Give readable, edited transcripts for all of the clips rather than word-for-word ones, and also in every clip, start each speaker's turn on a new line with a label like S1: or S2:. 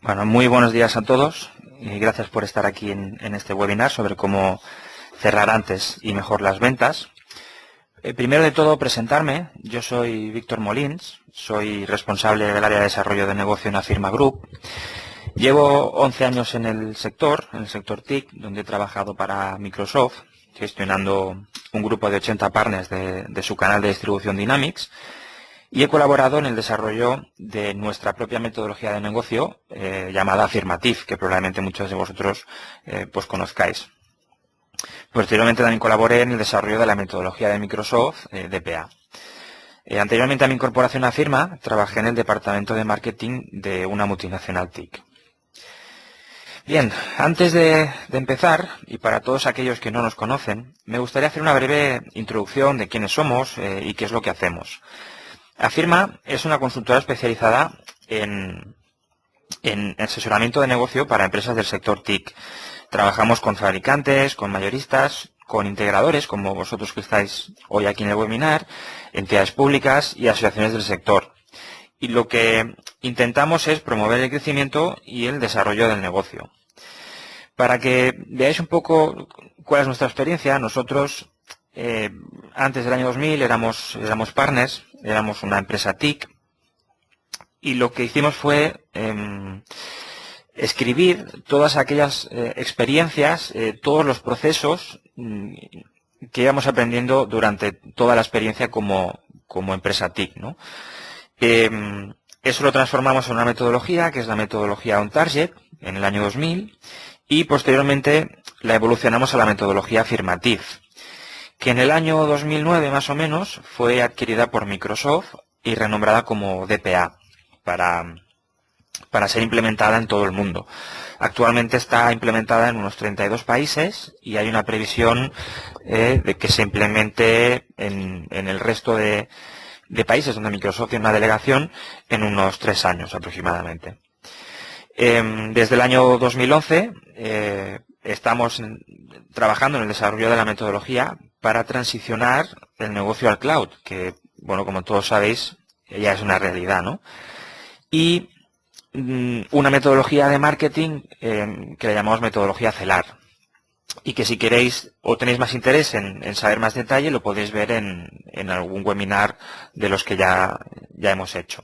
S1: Bueno, muy buenos días a todos y gracias por estar aquí en este webinar sobre cómo cerrar antes y mejor las ventas. Primero de todo, presentarme. Yo soy Víctor Molins, soy responsable del área de desarrollo de negocio en Afirma Group. Llevo 11 años en el sector TIC, donde he trabajado para Microsoft, gestionando un grupo de 80 partners de su canal de distribución Dynamics. Y he colaborado en el desarrollo de nuestra propia metodología de negocio llamada Affirmative, que probablemente muchos de vosotros pues conozcáis. Posteriormente también colaboré en el desarrollo de la metodología de Microsoft, DPA. Anteriormente a mi incorporación a Firma, trabajé en el departamento de marketing de una multinacional TIC. Bien, antes de empezar, y para todos aquellos que no nos conocen, me gustaría hacer una breve introducción de quiénes somos y qué es lo que hacemos. Afirma es una consultora especializada en asesoramiento de negocio para empresas del sector TIC. Trabajamos con fabricantes, con mayoristas, con integradores, como vosotros que estáis hoy aquí en el webinar, entidades públicas y asociaciones del sector. Y lo que intentamos es promover el crecimiento y el desarrollo del negocio. Para que veáis un poco cuál es nuestra experiencia, nosotros antes del año 2000 éramos partners, éramos una empresa TIC, y lo que hicimos fue escribir todas aquellas experiencias, todos los procesos que íbamos aprendiendo durante toda la experiencia como empresa TIC, ¿no? Eso lo transformamos en una metodología, que es la metodología OnTarget, en el año 2000, y posteriormente la evolucionamos a la metodología Affirmative, que en el año 2009 más o menos fue adquirida por Microsoft y renombrada como DPA para ser implementada en todo el mundo. Actualmente está implementada en unos 32 países y hay una previsión de que se implemente en el resto de países donde Microsoft tiene una delegación en unos 3 años aproximadamente. Desde el año 2011 estamos trabajando en el desarrollo de la metodología para transicionar el negocio al cloud, que, bueno, como todos sabéis, ya es una realidad, ¿no? Y una metodología de marketing que le llamamos metodología CELAR, y que si queréis o tenéis más interés en saber más detalle, lo podéis ver en algún webinar de los que ya hemos hecho.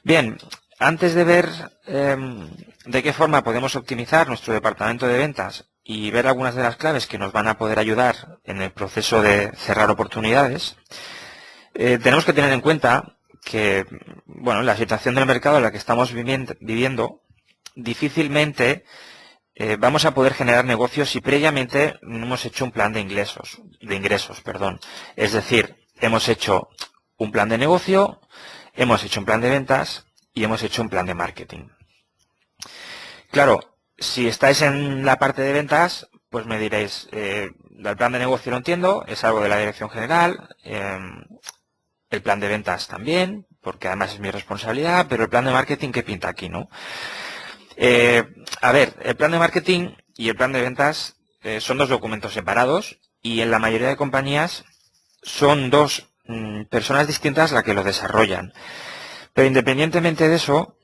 S1: Bien, antes de ver de qué forma podemos optimizar nuestro departamento de ventas y ver algunas de las claves que nos van a poder ayudar en el proceso de cerrar oportunidades, tenemos que tener en cuenta que, bueno, la situación del mercado en la que estamos viviendo, difícilmente vamos a poder generar negocios si previamente no hemos hecho un plan de ingresos. Es decir, hemos hecho un plan de negocio, hemos hecho un plan de ventas y hemos hecho un plan de marketing. Claro, si estáis en la parte de ventas, pues me diréis, el plan de negocio lo entiendo, es algo de la dirección general, el plan de ventas también, porque además es mi responsabilidad, pero el plan de marketing, ¿qué pinta aquí, no? A ver, el plan de marketing y el plan de ventas son dos documentos separados y en la mayoría de compañías son dos personas distintas las que lo desarrollan. Pero independientemente de eso,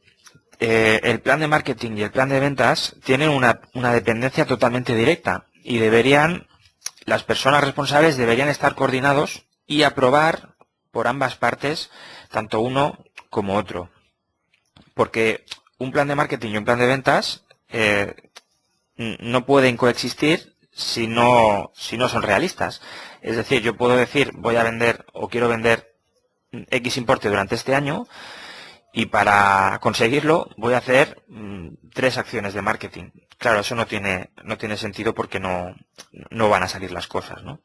S1: el plan de marketing y el plan de ventas tienen una dependencia totalmente directa y las personas responsables deberían estar coordinados y aprobar por ambas partes, tanto uno como otro. Porque un plan de marketing y un plan de ventas no pueden coexistir si no son realistas. Es decir, yo puedo decir voy a vender o quiero vender X importe durante este año y para conseguirlo voy a hacer 3 acciones de marketing. Claro, eso no tiene sentido porque no van a salir las cosas, ¿no?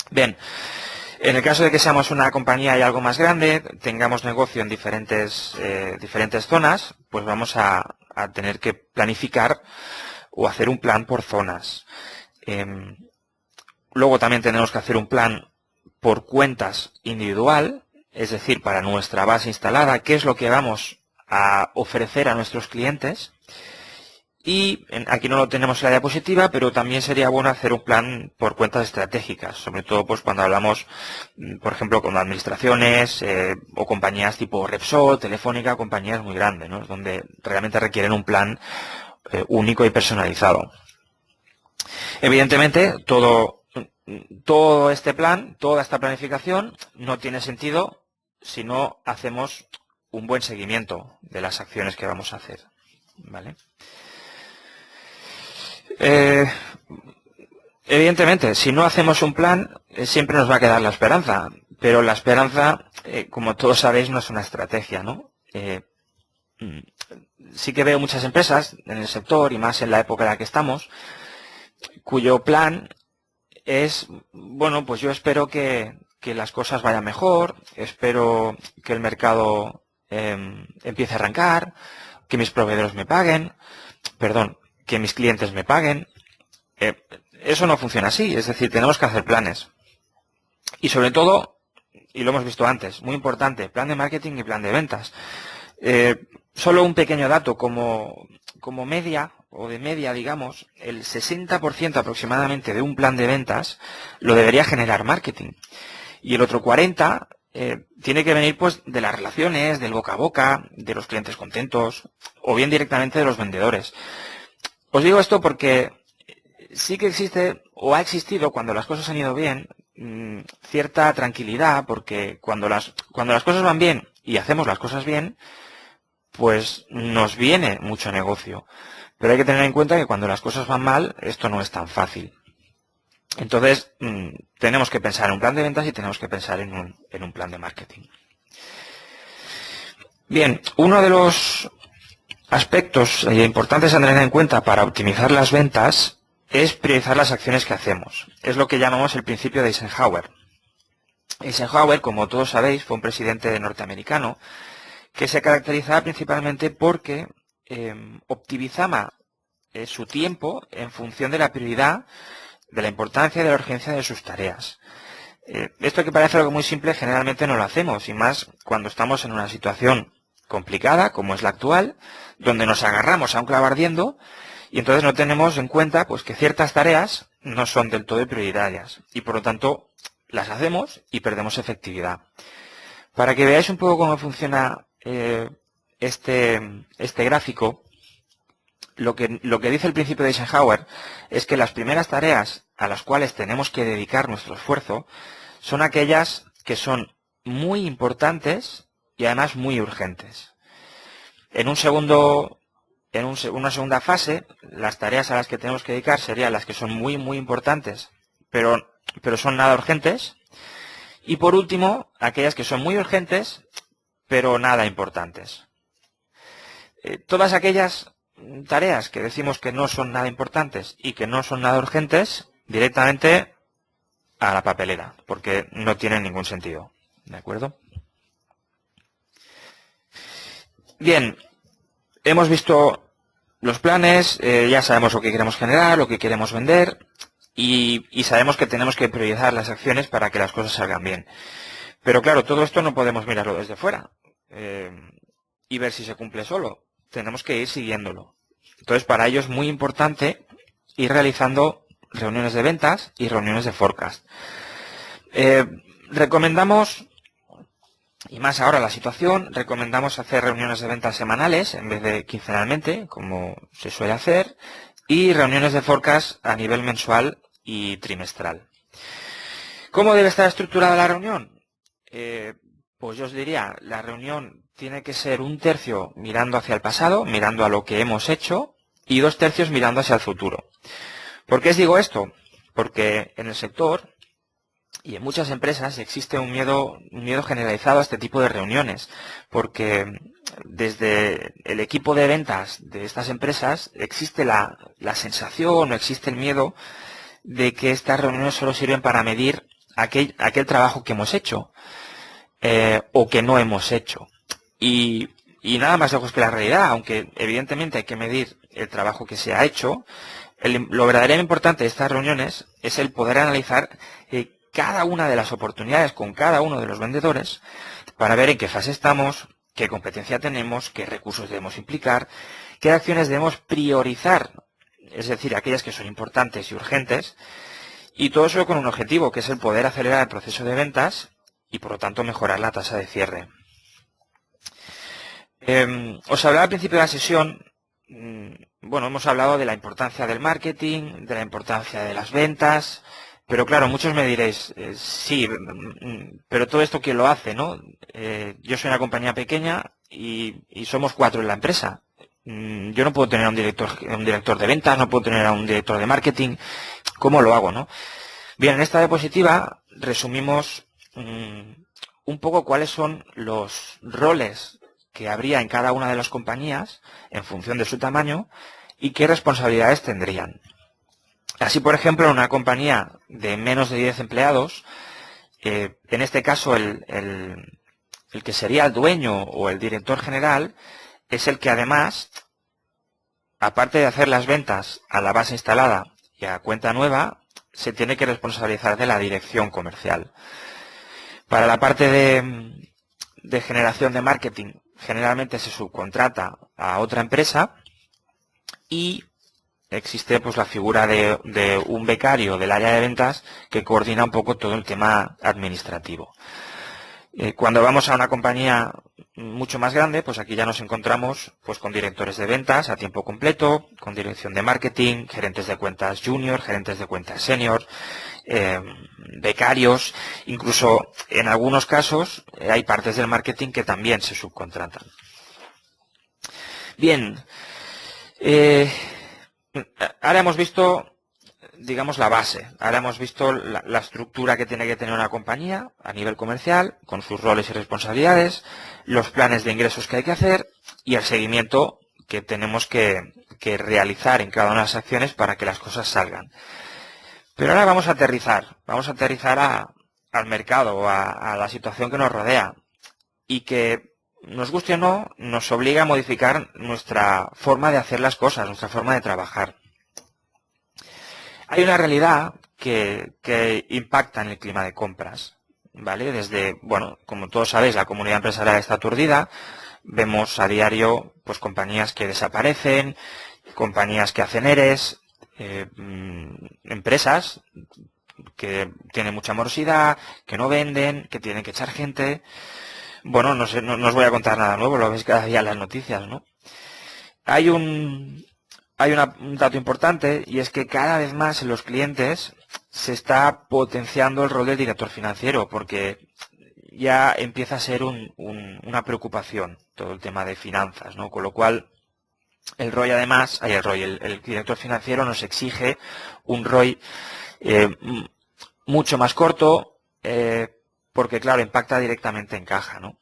S1: Bien. En el caso de que seamos una compañía y algo más grande, tengamos negocio en diferentes zonas, pues vamos a tener que planificar o hacer un plan por zonas. Luego también tenemos que hacer un plan por cuentas individual, es decir, para nuestra base instalada, qué es lo que vamos a ofrecer a nuestros clientes. Y aquí no lo tenemos en la diapositiva, pero también sería bueno hacer un plan por cuentas estratégicas, sobre todo pues cuando hablamos, por ejemplo, con administraciones o compañías tipo Repsol, Telefónica, compañías muy grandes, ¿no? Donde realmente requieren un plan único y personalizado. Evidentemente, todo este plan, toda esta planificación no tiene sentido si no hacemos un buen seguimiento de las acciones que vamos a hacer, ¿vale? Evidentemente, si no hacemos un plan, siempre nos va a quedar la esperanza, pero la esperanza, como todos sabéis, no es una estrategia, ¿no? Sí que veo muchas empresas en el sector, y más en la época en la que estamos, cuyo plan es, bueno, pues yo espero que las cosas vayan mejor, espero que el mercado empiece a arrancar, que mis proveedores me paguen, que mis clientes me paguen. Eso no funciona así, es decir, tenemos que hacer planes. Y sobre todo, y lo hemos visto antes, muy importante, plan de marketing y plan de ventas. Solo un pequeño dato, como media, o de media, digamos, el 60% aproximadamente de un plan de ventas lo debería generar marketing. Y el otro 40% tiene que venir pues de las relaciones, del boca a boca, de los clientes contentos, o bien directamente de los vendedores. Os digo esto porque sí que existe, o ha existido, cuando las cosas han ido bien, cierta tranquilidad, porque cuando las cosas van bien y hacemos las cosas bien, pues nos viene mucho negocio. Pero hay que tener en cuenta que cuando las cosas van mal, esto no es tan fácil. Entonces, tenemos que pensar en un plan de ventas y tenemos que pensar en un plan de marketing. Bien, uno de los aspectos importantes a tener en cuenta para optimizar las ventas es priorizar las acciones que hacemos. Es lo que llamamos el principio de Eisenhower. Eisenhower, como todos sabéis, fue un presidente norteamericano que se caracterizaba principalmente porque optimizaba su tiempo en función de la prioridad, de la importancia y de la urgencia de sus tareas. Esto, que parece algo muy simple, generalmente no lo hacemos, y más cuando estamos en una situación complicada, como es la actual, donde nos agarramos a un clavo ardiendo, y entonces no tenemos en cuenta pues que ciertas tareas no son del todo prioritarias, y por lo tanto las hacemos y perdemos efectividad. Para que veáis un poco cómo funciona este gráfico, lo que dice el principio de Eisenhower es que las primeras tareas a las cuales tenemos que dedicar nuestro esfuerzo son aquellas que son muy importantes y además muy urgentes. En una segunda fase, las tareas a las que tenemos que dedicar serían las que son muy, muy importantes, pero son nada urgentes. Y por último, aquellas que son muy urgentes, pero nada importantes. Todas aquellas tareas que decimos que no son nada importantes y que no son nada urgentes, directamente a la papelera, porque no tienen ningún sentido. ¿De acuerdo? Bien, hemos visto los planes, ya sabemos lo que queremos generar, lo que queremos vender, y sabemos que tenemos que priorizar las acciones para que las cosas salgan bien. Pero claro, todo esto no podemos mirarlo desde fuera y ver si se cumple solo. Tenemos que ir siguiéndolo. Entonces, para ello es muy importante ir realizando reuniones de ventas y reuniones de forecast. Recomendamos, y más ahora la situación, recomendamos hacer reuniones de ventas semanales en vez de quincenalmente, como se suele hacer, y reuniones de forecast a nivel mensual y trimestral. ¿Cómo debe estar estructurada la reunión? Pues yo os diría, la reunión tiene que ser 1/3 mirando hacia el pasado, mirando a lo que hemos hecho, y 2/3 mirando hacia el futuro. ¿Por qué os digo esto? Porque en el sector y en muchas empresas existe un miedo generalizado a este tipo de reuniones, porque desde el equipo de ventas de estas empresas existe la sensación o existe el miedo de que estas reuniones solo sirven para medir aquel trabajo que hemos hecho o que no hemos hecho. Y nada más lejos que la realidad, aunque evidentemente hay que medir el trabajo que se ha hecho, lo verdaderamente importante de estas reuniones es el poder analizar cada una de las oportunidades con cada uno de los vendedores para ver en qué fase estamos, qué competencia tenemos, qué recursos debemos implicar, qué acciones debemos priorizar, es decir, aquellas que son importantes y urgentes, y todo eso con un objetivo, que es el poder acelerar el proceso de ventas y, por lo tanto, mejorar la tasa de cierre. Os hablaba al principio de la sesión, bueno, hemos hablado de la importancia del marketing, de la importancia de las ventas, pero claro, muchos me diréis, sí, pero todo esto ¿quién lo hace, no? Yo soy una compañía pequeña y somos 4 en la empresa. Yo no puedo tener a un director de ventas, no puedo tener a un director de marketing. ¿Cómo lo hago, no? Bien, en esta diapositiva resumimos un poco cuáles son los roles que habría en cada una de las compañías en función de su tamaño y qué responsabilidades tendrían. Así, por ejemplo, en una compañía de menos de 10 empleados, en este caso el que sería el dueño o el director general es el que además, aparte de hacer las ventas a la base instalada y a cuenta nueva, se tiene que responsabilizar de la dirección comercial. Para la parte de generación de marketing, generalmente se subcontrata a otra empresa y existe pues la figura de un becario del área de ventas que coordina un poco todo el tema administrativo. Cuando vamos a una compañía mucho más grande, pues aquí ya nos encontramos pues con directores de ventas a tiempo completo, con dirección de marketing, gerentes de cuentas junior, gerentes de cuentas senior, becarios, incluso en algunos casos hay partes del marketing que también se subcontratan. Bien, ahora hemos visto, digamos, la base. Ahora hemos visto la estructura que tiene que tener una compañía a nivel comercial, con sus roles y responsabilidades, los planes de ingresos que hay que hacer y el seguimiento que tenemos que realizar en cada una de las acciones para que las cosas salgan. Pero ahora vamos a aterrizar al mercado, a la situación que nos rodea y que, nos guste o no, nos obliga a modificar nuestra forma de hacer las cosas, nuestra forma de trabajar. Hay una realidad que impacta en el clima de compras, ¿vale? Desde, bueno, como todos sabéis, la comunidad empresarial está aturdida, vemos a diario pues compañías que desaparecen, compañías que hacen ERES, empresas que tienen mucha morosidad, que no venden, que tienen que echar gente. Bueno, no sé, no os voy a contar nada nuevo, lo veis cada día en las noticias, ¿no? Hay un dato importante y es que cada vez más en los clientes se está potenciando el rol del director financiero porque ya empieza a ser una preocupación todo el tema de finanzas, ¿no? Con lo cual el ROI además, el director financiero nos exige un ROI mucho más corto porque claro, impacta directamente en caja, ¿no?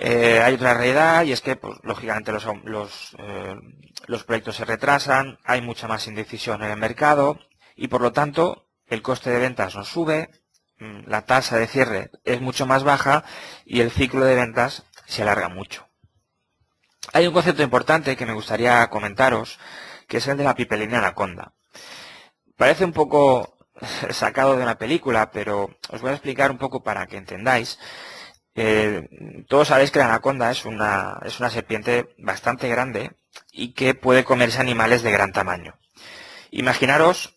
S1: Hay otra realidad y es que, pues, lógicamente, los proyectos se retrasan, hay mucha más indecisión en el mercado y, por lo tanto, el coste de ventas nos sube, la tasa de cierre es mucho más baja y el ciclo de ventas se alarga mucho. Hay un concepto importante que me gustaría comentaros, que es el de la pipelina anaconda. Parece un poco sacado de una película, pero os voy a explicar un poco para que entendáis. Todos sabéis que la anaconda es una serpiente bastante grande y que puede comerse animales de gran tamaño. Imaginaros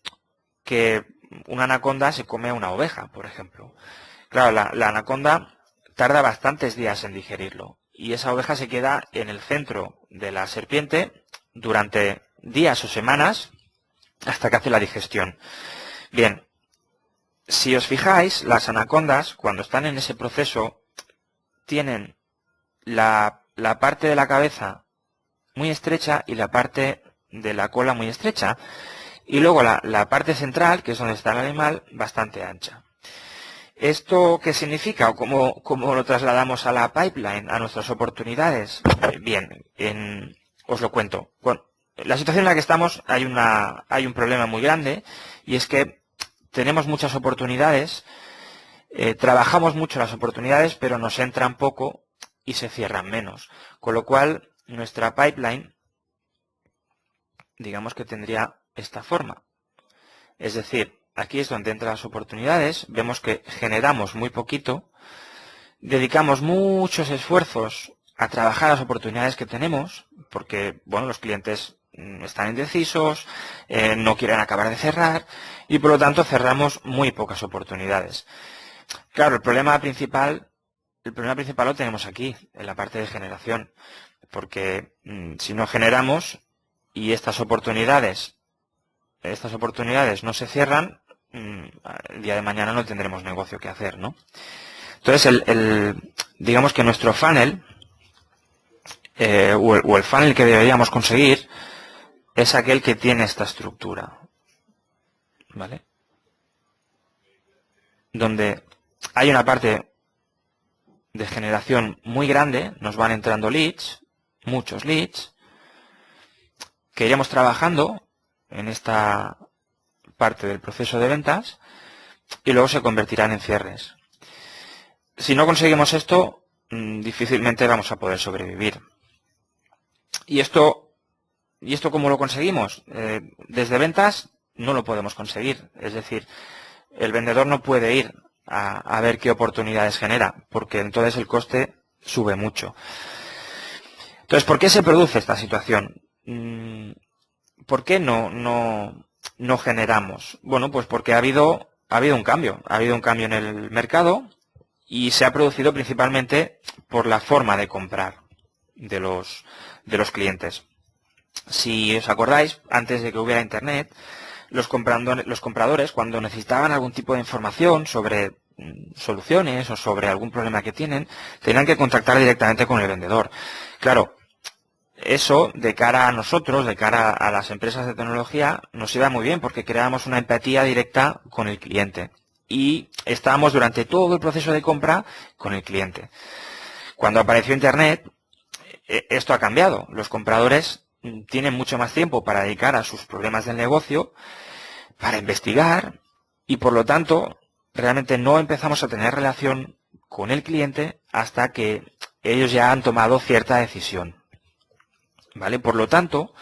S1: que una anaconda se come a una oveja, por ejemplo. Claro, la anaconda tarda bastantes días en digerirlo y esa oveja se queda en el centro de la serpiente durante días o semanas hasta que hace la digestión. Bien, si os fijáis, las anacondas, cuando están en ese proceso, tienen la parte de la cabeza muy estrecha y la parte de la cola muy estrecha. Y luego la parte central, que es donde está el animal, bastante ancha. ¿Esto qué significa o cómo lo trasladamos a la pipeline, a nuestras oportunidades? Bien, os lo cuento. Bueno, la situación en la que estamos hay un problema muy grande y es que tenemos muchas oportunidades, trabajamos mucho las oportunidades, pero nos entran poco y se cierran menos. Con lo cual, nuestra pipeline, digamos que tendría esta forma. Es decir, aquí es donde entran las oportunidades, vemos que generamos muy poquito, dedicamos muchos esfuerzos a trabajar las oportunidades que tenemos, porque bueno, los clientes están indecisos, no quieren acabar de cerrar y por lo tanto cerramos muy pocas oportunidades. Claro, el problema principal lo tenemos aquí, en la parte de generación, porque si no generamos y estas oportunidades no se cierran, el día de mañana no tendremos negocio que hacer, ¿no? Entonces, digamos que nuestro funnel, o el funnel que deberíamos conseguir, es aquel que tiene esta estructura, ¿vale? Donde hay una parte de generación muy grande, nos van entrando leads, muchos leads, que iremos trabajando en esta parte del proceso de ventas y luego se convertirán en cierres. Si no conseguimos esto, difícilmente vamos a poder sobrevivir. ¿Y esto cómo lo conseguimos? Desde ventas no lo podemos conseguir. Es decir, el vendedor no puede ir a ver qué oportunidades genera, porque entonces el coste sube mucho. Entonces, ¿por qué se produce esta situación? ¿Por qué no generamos? Bueno, pues porque ha habido un cambio. Ha habido un cambio en el mercado y se ha producido principalmente por la forma de comprar de los clientes. Si os acordáis, antes de que hubiera Internet, los compradores, cuando necesitaban algún tipo de información sobre soluciones o sobre algún problema que tienen, tenían que contactar directamente con el vendedor. Claro, eso de cara a nosotros, de cara a las empresas de tecnología, nos iba muy bien porque creábamos una empatía directa con el cliente y estábamos durante todo el proceso de compra con el cliente. Cuando apareció Internet, esto ha cambiado. Los compradores tienen mucho más tiempo para dedicar a sus problemas del negocio, para investigar y por lo tanto realmente no empezamos a tener relación con el cliente hasta que ellos ya han tomado cierta decisión. ¿Vale? Por lo tanto,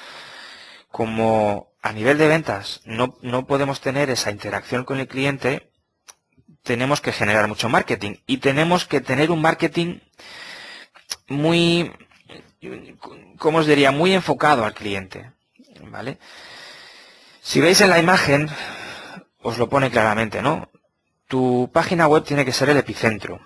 S1: como a nivel de ventas no podemos tener esa interacción con el cliente, tenemos que generar mucho marketing y tenemos que tener un marketing muy, ¿cómo os diría?, muy enfocado al cliente, ¿vale? Si veis en la imagen, os lo pone claramente, ¿no? Tu página web tiene que ser el epicentro,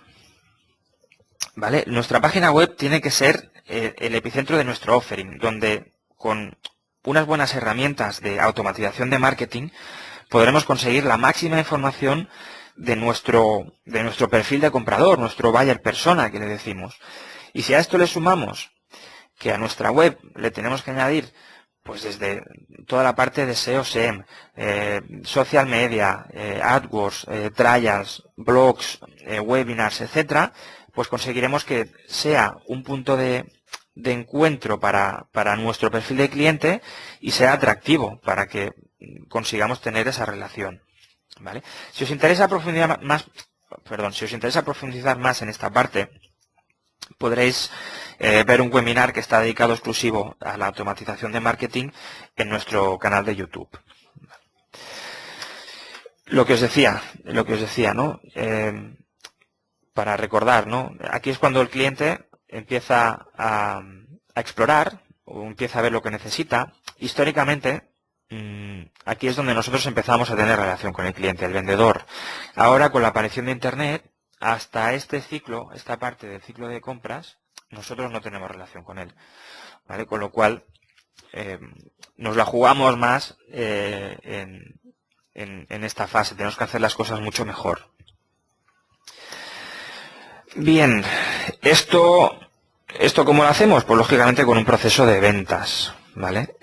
S1: ¿vale? Nuestra página web tiene que ser el epicentro de nuestro offering, donde con unas buenas herramientas de automatización de marketing podremos conseguir la máxima información de nuestro perfil de comprador, nuestro buyer persona que le decimos. Y si a esto le sumamos que a nuestra web le tenemos que añadir pues desde toda la parte de SEO, SEM, social media, AdWords, trials, blogs, webinars, etcétera, pues conseguiremos que sea un punto de encuentro para nuestro perfil de cliente y sea atractivo para que consigamos tener esa relación, ¿vale? Si os interesa profundizar más en esta parte, podréis ver un webinar que está dedicado exclusivo a la automatización de marketing en nuestro canal de YouTube. Lo que os decía, ¿no? Para recordar, ¿no? Aquí es cuando el cliente empieza a explorar o empieza a ver lo que necesita. Históricamente, aquí es donde nosotros empezamos a tener relación con el cliente, el vendedor. Ahora, con la aparición de Internet, hasta este ciclo, esta parte del ciclo de compras, nosotros no tenemos relación con él, ¿vale? Con lo cual, nos la jugamos más en esta fase. Tenemos que hacer las cosas mucho mejor. Bien, ¿esto cómo lo hacemos? Pues lógicamente con un proceso de ventas, ¿vale?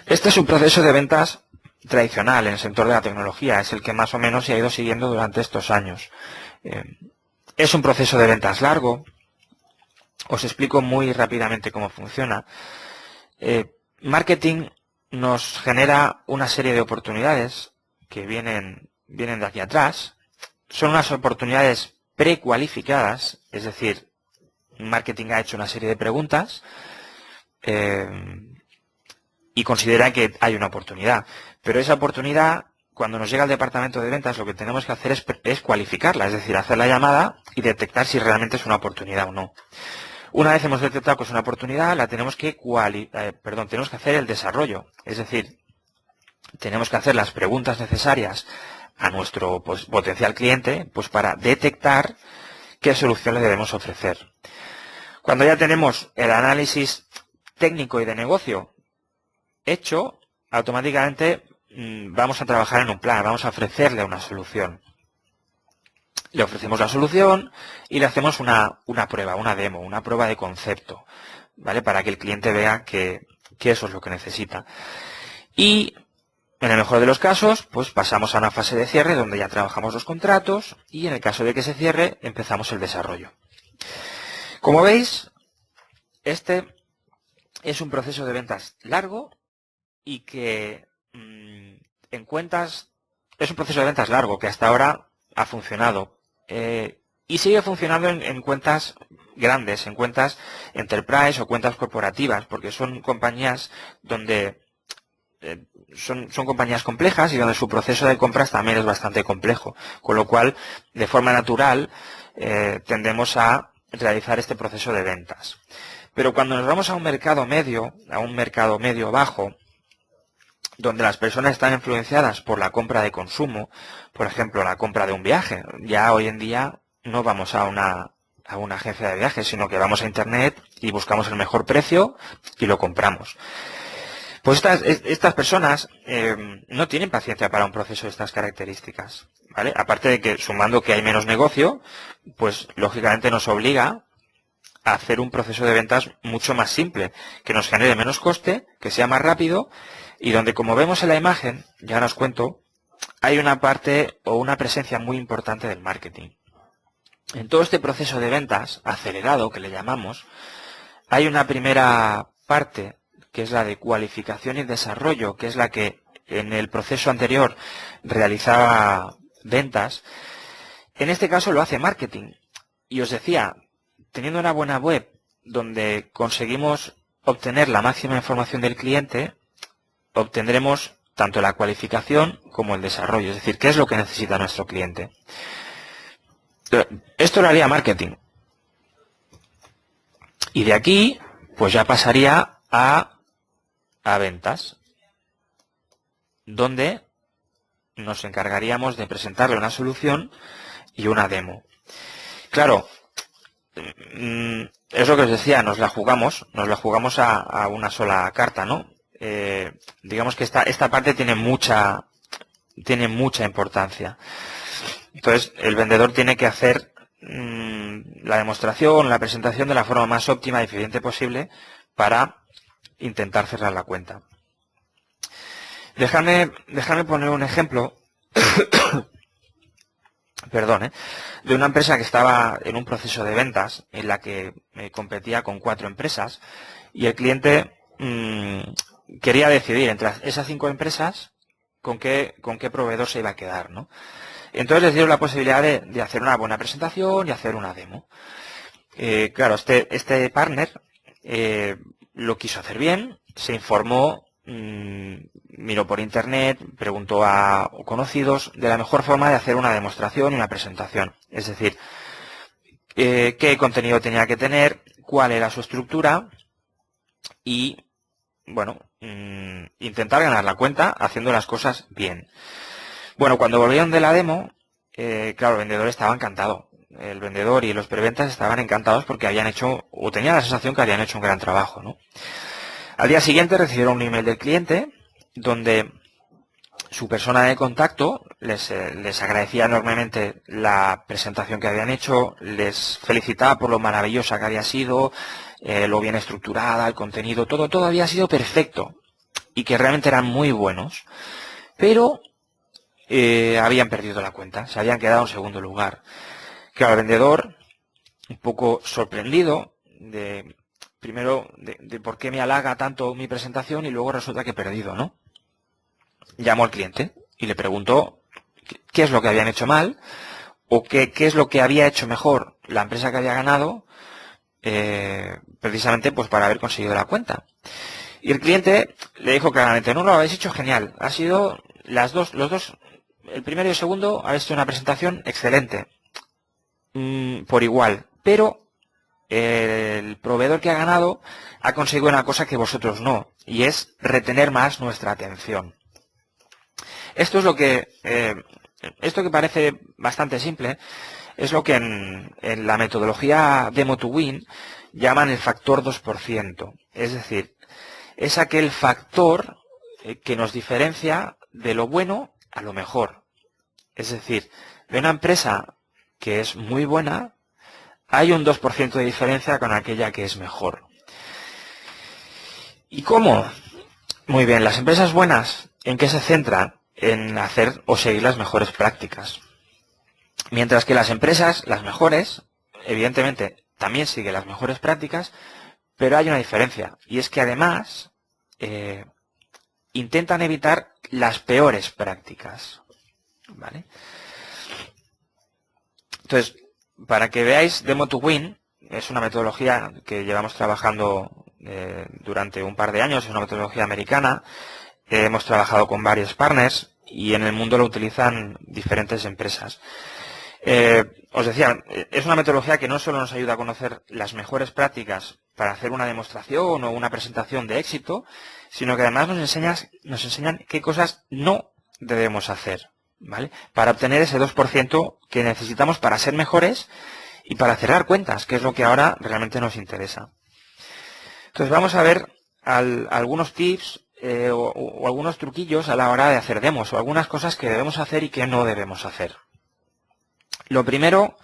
S1: Este es un proceso de ventas tradicional en el sector de la tecnología, es el que más o menos se ha ido siguiendo durante estos años. Es un proceso de ventas largo. Os explico muy rápidamente cómo funciona. Marketing nos genera una serie de oportunidades que vienen de aquí atrás. Son unas oportunidades precualificadas, es decir, marketing ha hecho una serie de preguntas y considera que hay una oportunidad. Pero esa oportunidad, cuando nos llega al departamento de ventas, lo que tenemos que hacer es cualificarla, es decir, hacer la llamada y detectar si realmente es una oportunidad o no. Una vez hemos detectado que es una oportunidad, la tenemos que tenemos que hacer el desarrollo, es decir, tenemos que hacer las preguntas necesarias a nuestro potencial cliente, pues para detectar qué solución le debemos ofrecer. Cuando ya tenemos el análisis técnico y de negocio hecho, automáticamente vamos a trabajar en un plan, vamos a ofrecerle una solución. Le ofrecemos la solución y le hacemos una prueba, una demo, una prueba de concepto, ¿vale? Para que el cliente vea que eso es lo que necesita. Y en el mejor de los casos, pues pasamos a una fase de cierre donde ya trabajamos los contratos y en el caso de que se cierre, empezamos el desarrollo. Como veis, este es un proceso de ventas largo y que es un proceso de ventas largo que hasta ahora ha funcionado y sigue funcionando en cuentas grandes, en cuentas enterprise o cuentas corporativas, porque son compañías donde son compañías complejas y donde su proceso de compras también es bastante complejo, con lo cual, de forma natural, tendemos a realizar este proceso de ventas. Pero cuando nos vamos a un mercado medio bajo, donde las personas están influenciadas por la compra de consumo, por ejemplo, la compra de un viaje. Ya hoy en día no vamos a una agencia de viajes, sino que vamos a Internet y buscamos el mejor precio y lo compramos. Pues estas personas no tienen paciencia para un proceso de estas características, ¿vale? Aparte de que, sumando que hay menos negocio, pues lógicamente nos obliga a hacer un proceso de ventas mucho más simple, que nos genere menos coste, que sea más rápido y donde, como vemos en la imagen, ya ahora os cuento, hay una parte o una presencia muy importante del marketing. En todo este proceso de ventas acelerado, que le llamamos, hay una primera parte, que es la de cualificación y desarrollo, que es la que en el proceso anterior realizaba ventas. En este caso lo hace marketing. Y os decía, teniendo una buena web donde conseguimos obtener la máxima información del cliente, obtendremos tanto la cualificación como el desarrollo, es decir, qué es lo que necesita nuestro cliente. Esto lo haría marketing. Y de aquí, pues ya pasaría a ventas, donde nos encargaríamos de presentarle una solución y una demo. Claro, es lo que os decía, nos la jugamos a una sola carta, ¿no? Digamos que esta parte tiene mucha importancia. Entonces, el vendedor tiene que hacer la demostración, la presentación de la forma más óptima y eficiente posible para intentar cerrar la cuenta. Dejadme poner un ejemplo perdón, de una empresa que estaba en un proceso de ventas en la que competía con 4 empresas y el cliente quería decidir entre esas 5 empresas con qué proveedor se iba a quedar, ¿no? Entonces les dieron la posibilidad de hacer una buena presentación y hacer una demo. Claro, este partner lo quiso hacer bien, se informó, miró por internet, preguntó a conocidos de la mejor forma de hacer una demostración y una presentación. Es decir, qué contenido tenía que tener, cuál era su estructura y, bueno, intentar ganar la cuenta haciendo las cosas bien. Bueno, cuando volvieron de la demo, claro, el vendedor estaba encantado. El vendedor y los preventas estaban encantados porque habían hecho, o tenían la sensación que habían hecho un gran trabajo, ¿no? Al día siguiente recibieron un email del cliente donde su persona de contacto les agradecía enormemente la presentación que habían hecho, les felicitaba por lo maravillosa que había sido, lo bien estructurada, el contenido, todo había sido perfecto y que realmente eran muy buenos, pero habían perdido la cuenta, se habían quedado en segundo lugar. Claro, el vendedor, un poco sorprendido primero de por qué me halaga tanto mi presentación y luego resulta que he perdido, ¿no? Llamó al cliente y le preguntó qué es lo que habían hecho mal o qué es lo que había hecho mejor la empresa que había ganado, precisamente pues para haber conseguido la cuenta. Y el cliente le dijo claramente, no, lo habéis hecho genial, ha sido los dos el primero y el segundo ha hecho una presentación excelente, por igual, pero el proveedor que ha ganado ha conseguido una cosa que vosotros no, y es retener más nuestra atención. Esto es lo que, esto que parece bastante simple, es lo que en la metodología Demo to Win llaman el factor 2%. Es decir, es aquel factor que nos diferencia de lo bueno a lo mejor. Es decir, de una empresa que es muy buena, hay un 2% de diferencia con aquella que es mejor. ¿Y cómo? Muy bien, las empresas buenas, ¿en qué se centran? En hacer o seguir las mejores prácticas. Mientras que las empresas, las mejores, evidentemente también siguen las mejores prácticas, pero hay una diferencia. Y es que además intentan evitar las peores prácticas. ¿Vale? Entonces, para que veáis, Demo to Win es una metodología que llevamos trabajando durante un par de años, es una metodología americana. Hemos trabajado con varios partners y en el mundo lo utilizan diferentes empresas. Os decía, es una metodología que no solo nos ayuda a conocer las mejores prácticas para hacer una demostración o una presentación de éxito, sino que además nos enseñan qué cosas no debemos hacer, ¿vale? Para obtener ese 2% que necesitamos para ser mejores y para cerrar cuentas, que es lo que ahora realmente nos interesa. Entonces vamos a ver algunos tips o algunos truquillos a la hora de hacer demos o algunas cosas que debemos hacer y que no debemos hacer. Lo primero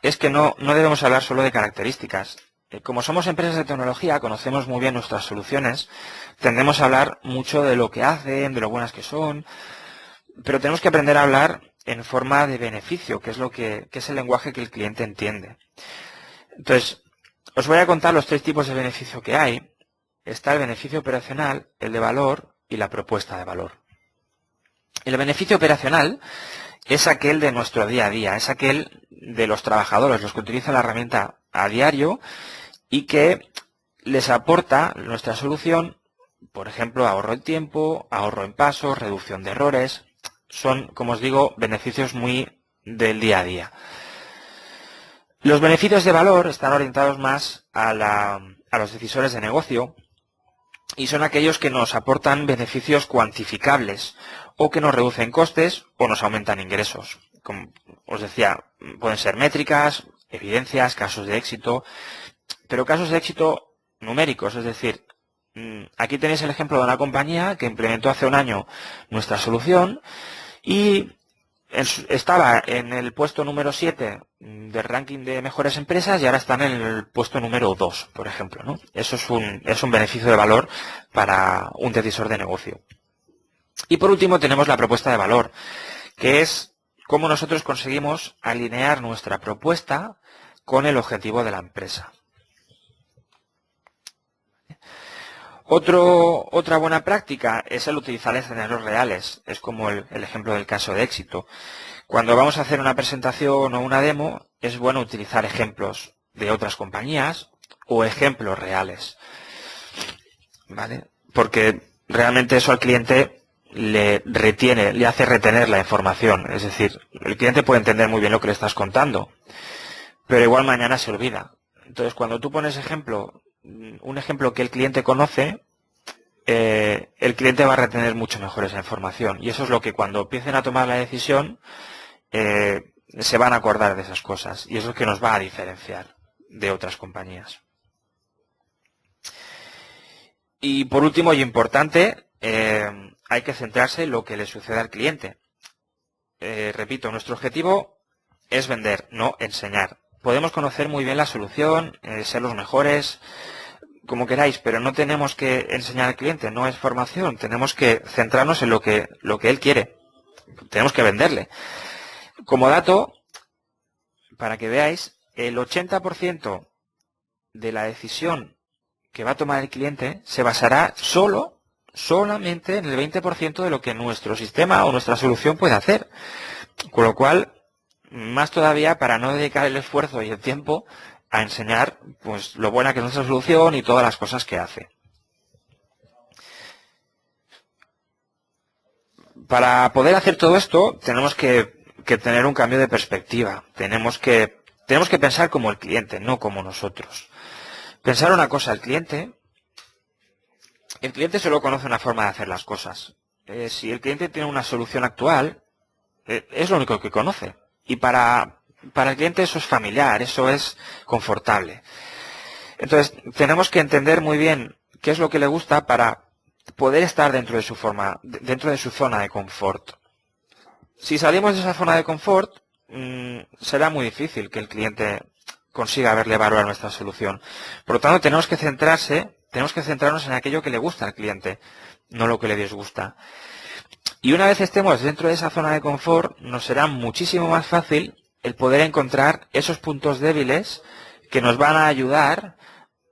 S1: es que no debemos hablar solo de características. Como somos empresas de tecnología, conocemos muy bien nuestras soluciones, tendemos a hablar mucho de lo que hacen, de lo buenas que son, pero tenemos que aprender a hablar en forma de beneficio, que es el lenguaje que el cliente entiende. Entonces, os voy a contar los 3 tipos de beneficio que hay. Está el beneficio operacional, el de valor y la propuesta de valor. El beneficio operacional es aquel de nuestro día a día, es aquel de los trabajadores, los que utilizan la herramienta a diario y que les aporta nuestra solución, por ejemplo, ahorro en tiempo, ahorro en pasos, reducción de errores. Son, como os digo, beneficios muy del día a día. Los beneficios de valor están orientados más a los decisores de negocio y son aquellos que nos aportan beneficios cuantificables o que nos reducen costes o nos aumentan ingresos. Como os decía, pueden ser métricas, evidencias, casos de éxito, pero casos de éxito numéricos, es decir, aquí tenéis el ejemplo de una compañía que implementó hace un año nuestra solución y estaba en el puesto número 7 del ranking de mejores empresas y ahora están en el puesto número 2, por ejemplo, ¿no? Eso es un beneficio de valor para un decisor de negocio. Y por último tenemos la propuesta de valor, que es cómo nosotros conseguimos alinear nuestra propuesta con el objetivo de la empresa. Otra buena práctica es el utilizar escenarios reales. Es como el ejemplo del caso de éxito. Cuando vamos a hacer una presentación o una demo, es bueno utilizar ejemplos de otras compañías o ejemplos reales, ¿vale? Porque realmente eso al cliente le hace retener la información. Es decir, el cliente puede entender muy bien lo que le estás contando, pero igual mañana se olvida. Entonces, cuando tú pones un ejemplo que el cliente conoce, el cliente va a retener mucho mejor esa información. Y eso es lo que cuando empiecen a tomar la decisión, se van a acordar de esas cosas. Y eso es lo que nos va a diferenciar de otras compañías. Y por último y importante, hay que centrarse en lo que le sucede al cliente. Repito, nuestro objetivo es vender, no enseñar. Podemos conocer muy bien la solución, ser los mejores, como queráis, pero no tenemos que enseñar al cliente, no es formación, tenemos que centrarnos en lo que él quiere, tenemos que venderle. Como dato, para que veáis, el 80% de la decisión que va a tomar el cliente se basará solamente en el 20% de lo que nuestro sistema o nuestra solución puede hacer. Con lo cual, más todavía para no dedicar el esfuerzo y el tiempo a enseñar pues lo buena que es nuestra solución y todas las cosas que hace. Para poder hacer todo esto tenemos que tener un cambio de perspectiva. Tenemos que pensar como el cliente, no como nosotros. Pensar una cosa, el cliente solo conoce una forma de hacer las cosas. Si el cliente tiene una solución actual, es lo único que conoce. Y para el cliente eso es familiar, eso es confortable. Entonces, tenemos que entender muy bien qué es lo que le gusta para poder estar dentro de su zona de confort. Si salimos de esa zona de confort, será muy difícil que el cliente consiga verle valor a nuestra solución. Por lo tanto, tenemos que centrarnos en aquello que le gusta al cliente, no lo que le disgusta. Y una vez estemos dentro de esa zona de confort, nos será muchísimo más fácil el poder encontrar esos puntos débiles que nos van a ayudar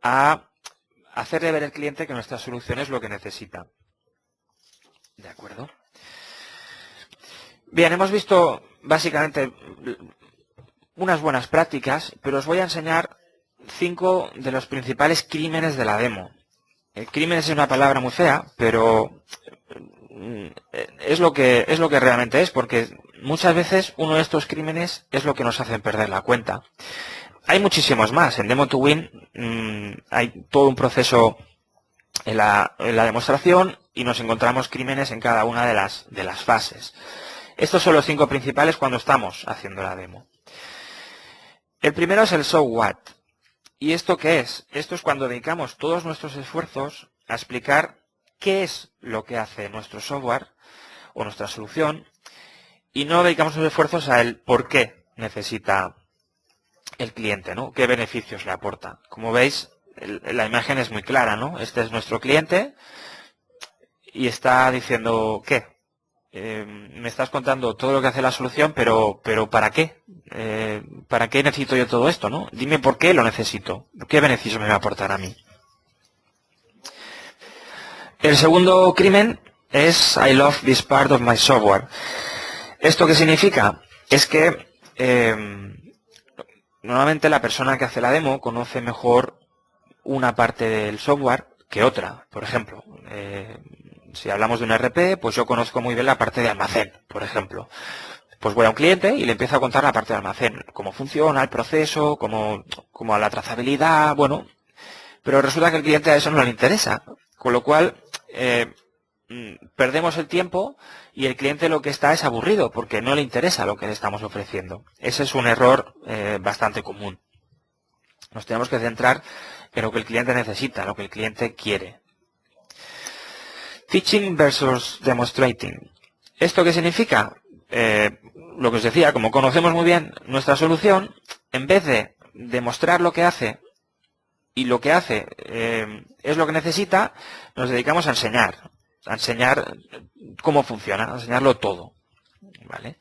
S1: a hacerle ver al cliente que nuestra solución es lo que necesita. ¿De acuerdo? Bien, hemos visto básicamente unas buenas prácticas, pero os voy a enseñar 5 de los principales crímenes de la demo. Crímenes es una palabra muy fea, pero es lo que realmente es, porque muchas veces uno de estos crímenes es lo que nos hace perder la cuenta. Hay muchísimos más. En Demo to Win hay todo un proceso en la demostración y nos encontramos crímenes en cada una de las fases. Estos son los 5 principales cuando estamos haciendo la demo. El primero es el so what. ¿Y esto qué es? Esto es cuando dedicamos todos nuestros esfuerzos a explicar qué es lo que hace nuestro software o nuestra solución y no dedicamos los esfuerzos a el por qué necesita el cliente, ¿no? ¿Qué beneficios le aporta? Como veis, la imagen es muy clara, ¿no? Este es nuestro cliente y está diciendo ¿qué? Me estás contando todo lo que hace la solución, pero ¿para qué? ¿Para qué necesito yo todo esto, no? Dime por qué lo necesito. ¿Qué beneficio me va a aportar a mí? El segundo crimen es I love this part of my software. ¿Esto qué significa? Es que normalmente la persona que hace la demo conoce mejor una parte del software que otra. Por ejemplo, si hablamos de un ERP, pues yo conozco muy bien la parte de almacén, por ejemplo. Pues voy a un cliente y le empiezo a contar la parte de almacén, cómo funciona el proceso, cómo la trazabilidad, bueno. Pero resulta que al cliente a eso no le interesa. Con lo cual, perdemos el tiempo y el cliente lo que está es aburrido porque no le interesa lo que le estamos ofreciendo. Ese es un error bastante común. Nos tenemos que centrar en lo que el cliente necesita, lo que el cliente quiere. Teaching versus demonstrating. ¿Esto qué significa? Lo que os decía, como conocemos muy bien nuestra solución, en vez de demostrar lo que hace y lo que hace es lo que necesita, nos dedicamos a enseñar cómo funciona, a enseñarlo todo. ¿Vale?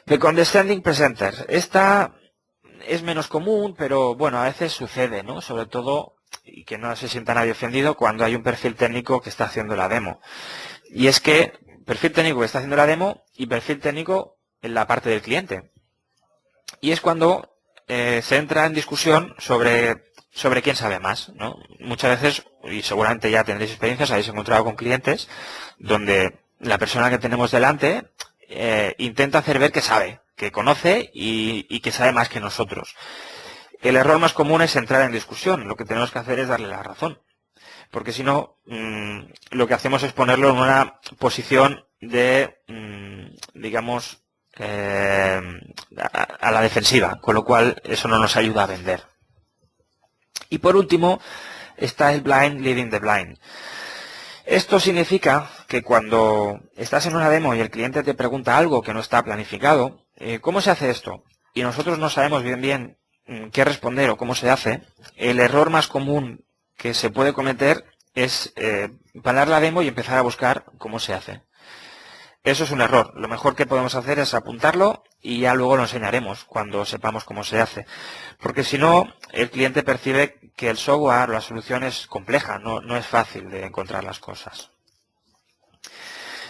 S1: The condescending presenter. Esta es menos común, pero bueno, a veces sucede, ¿no? Sobre todo, y que no se sienta nadie ofendido, cuando hay un perfil técnico que está haciendo la demo. Y es que perfil técnico que está haciendo la demo y perfil técnico en la parte del cliente. Y es cuando se entra en discusión sobre quién sabe más, ¿no? Muchas veces, y seguramente ya tendréis experiencias, habéis encontrado con clientes donde la persona que tenemos delante intenta hacer ver que sabe, que conoce y que sabe más que nosotros. El error más común es entrar en discusión. Lo que tenemos que hacer es darle la razón. Porque si no, lo que hacemos es ponerlo en una posición de, digamos, a la defensiva, con lo cual eso no nos ayuda a vender. Y por último, está el blind leading the blind. Esto significa que cuando estás en una demo y el cliente te pregunta algo que no está planificado, ¿cómo se hace esto? Y nosotros no sabemos bien qué responder o cómo se hace, el error más común que se puede cometer es parar la demo y empezar a buscar cómo se hace. Eso es un error. Lo mejor que podemos hacer es apuntarlo y ya luego lo enseñaremos cuando sepamos cómo se hace. Porque si no, el cliente percibe que el software o la solución es compleja, no es fácil de encontrar las cosas.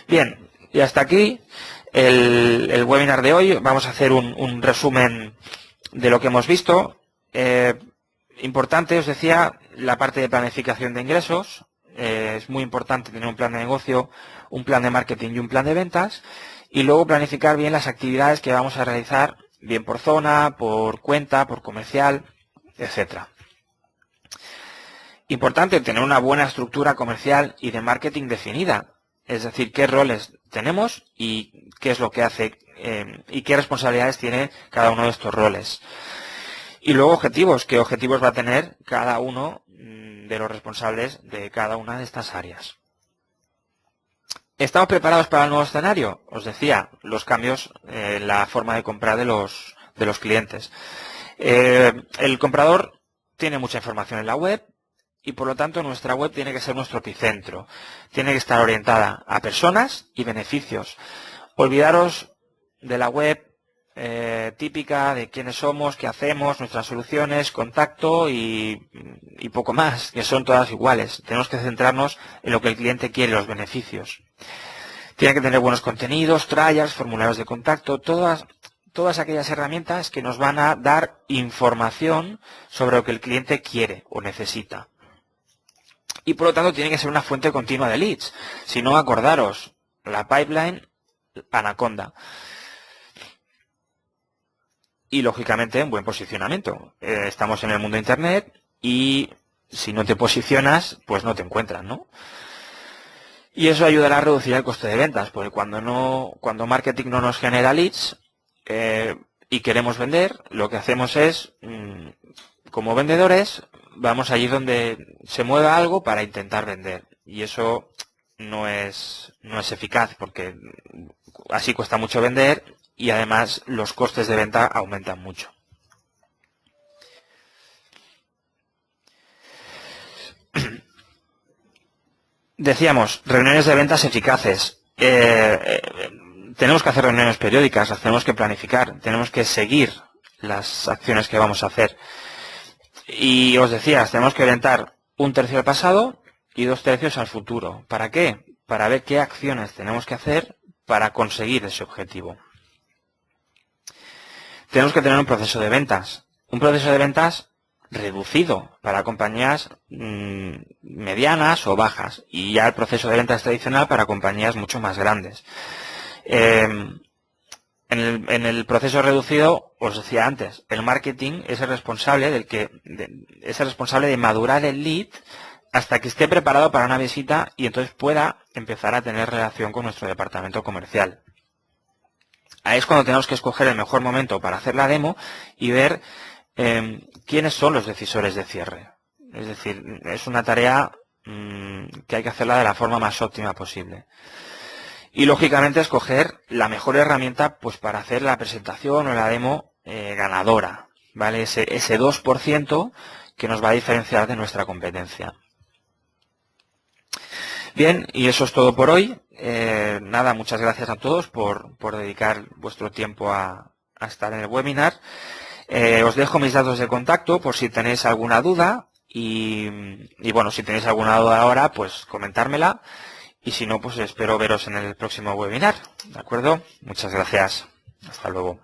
S1: Bien, y hasta aquí el webinar de hoy. Vamos a hacer un resumen de lo que hemos visto. Importante, os decía, la parte de planificación de ingresos. es muy importante tener un plan de negocio, un plan de marketing y un plan de ventas, y luego planificar bien las actividades que vamos a realizar, bien por zona, por cuenta, por comercial, etcétera. Importante tener una buena estructura comercial y de marketing definida, es decir, qué roles tenemos y qué es lo que hace y qué responsabilidades tiene cada uno de estos roles. Y luego objetivos, qué objetivos va a tener cada uno de los responsables de cada una de estas áreas. ¿Estamos preparados para el nuevo escenario? Os decía, los cambios en la forma de comprar de los clientes. El comprador tiene mucha información en la web y por lo tanto nuestra web tiene que ser nuestro epicentro. Tiene que estar orientada a personas y beneficios. Olvidaros de la web típica de quiénes somos, qué hacemos, nuestras soluciones, contacto y poco más, que son todas iguales. Tenemos que centrarnos en lo que el cliente quiere, los beneficios. Tiene que tener buenos contenidos, trials, formularios de contacto, todas aquellas herramientas que nos van a dar información sobre lo que el cliente quiere o necesita. Y por lo tanto tiene que ser una fuente continua de leads. Si no, acordaros, la pipeline Anaconda. Y lógicamente un buen posicionamiento. Estamos en el mundo de Internet y si no te posicionas, pues no te encuentran, ¿no? Y eso ayudará a reducir el coste de ventas, porque cuando marketing no nos genera leads y queremos vender, lo que hacemos es, como vendedores, vamos allí donde se mueva algo para intentar vender. Y eso no es eficaz, porque así cuesta mucho vender y además los costes de venta aumentan mucho. Decíamos, reuniones de ventas eficaces. Tenemos que hacer reuniones periódicas, las tenemos que planificar, tenemos que seguir las acciones que vamos a hacer. Y os decía, tenemos que orientar 1/3 al pasado y 2/3 al futuro. ¿Para qué? Para ver qué acciones tenemos que hacer para conseguir ese objetivo. Tenemos que tener un proceso de ventas. Un proceso de ventas reducido para compañías medianas o bajas. Y ya el proceso de ventas tradicional para compañías mucho más grandes. En el proceso reducido, os decía antes, el marketing es el responsable de madurar el lead hasta que esté preparado para una visita y entonces pueda empezar a tener relación con nuestro departamento comercial. Ahí es cuando tenemos que escoger el mejor momento para hacer la demo y ver quiénes son los decisores de cierre. Es decir, es una tarea que hay que hacerla de la forma más óptima posible. Y lógicamente escoger la mejor herramienta pues para hacer la presentación o la demo ganadora, ¿vale? Ese 2% que nos va a diferenciar de nuestra competencia. Bien, y eso es todo por hoy. Nada, muchas gracias a todos por dedicar vuestro tiempo a estar en el webinar. Os dejo mis datos de contacto por si tenéis alguna duda y bueno, si tenéis alguna duda ahora, pues comentármela. Y si no, pues espero veros en el próximo webinar. ¿De acuerdo? Muchas gracias. Hasta luego.